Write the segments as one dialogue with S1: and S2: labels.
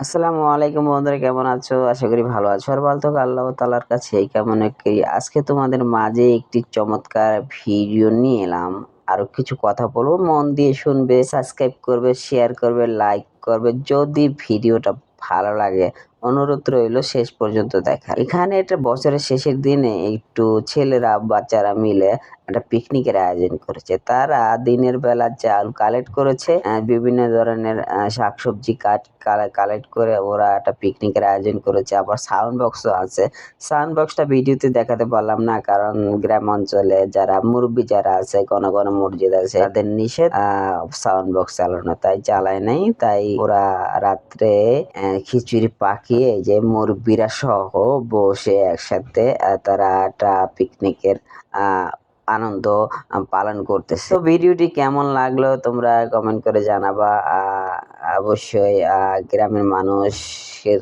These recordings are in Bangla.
S1: আসসালামু আলাইকুম বন্ধুরা, কেমন আছো? আশা করি ভালো আছো আর ভালো থাকো আল্লাহ তাআলার কাছে এই কামনা করি। আজকে তোমাদের মাঝে একটি চমৎকার ভিডিও নিয়ে এলাম। আরো কিছু কথা বলবো, মন দিয়ে শুনবে, সাবস্ক্রাইব করবে, শেয়ার করবে, লাইক করবে। যদি ভিডিওটা ভালো লাগে অনুরোধ রইলো শেষ পর্যন্ত দেখার। এখানে এটা বছরের শেষের দিনে একটু ছেলেরা বাচ্চারা মিলে একটা পিকনিকের আয়োজন করেছে। তারা দিনের বেলা চাল কালেক্ট করেছে, বিভিন্ন ধরনের শাকসবজি কালেক্ট করে ওরা একটা পিকনিকের আয়োজন করেছে। আবার সাউন্ড বক্সও আছে। সাউন্ড বক্সটা ভিডিওতে দেখাতে পারলাম না, কারণ গ্রাম অঞ্চলে যারা মুরব্বী যারা আছে, ঘন ঘন মসজিদ আছে, তাদের নিষেধ সাউন্ড বক্স চালানো, তাই চালায় নাই। তাই ওরা রাত্রে খিচুড়ি পাকিয়ে যে মুরব্বীরা সহ বসে একসাথে তারা একটা পিকনিকের আনন্দ পালন করতেছে। তো ভিডিওটি কেমন লাগলো তোমরা কমেন্ট করে জানাবা। অবশ্যই গ্রামের মানুষের,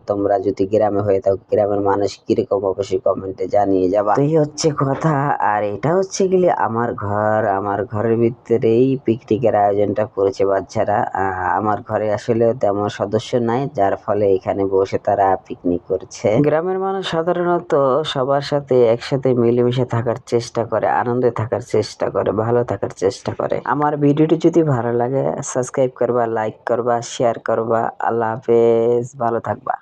S1: তোমরা যদি গ্রামে হয়ে থাকো গ্রামের মানুষ কিরকম অবশ্যই কমেন্টে জানিয়ে যাবা। তো এই হচ্ছে কথা। আর এটা হচ্ছে গেলে আমার ঘর, আমার ঘরের ভিতরেই পিকনিকের আয়োজনটা করেছে বাচ্চারা। আমার ঘরে আসলে তেমন সদস্য নাই, যার ফলে এখানে বসে তারা পিকনিক করছে। গ্রামের মানুষ সাধারণত সবার সাথে একসাথে মিলেমিশে থাকার চেষ্টা করে, আনন্দে থাকার চেষ্টা করে, ভালো থাকার চেষ্টা করে। আমার ভিডিওটি যদি ভালো লাগে সাবস্ক্রাইব করবা, লাইক করবা, শেয়ার করবা। আল্লাহ হাফেজ, ভালো থাকবা।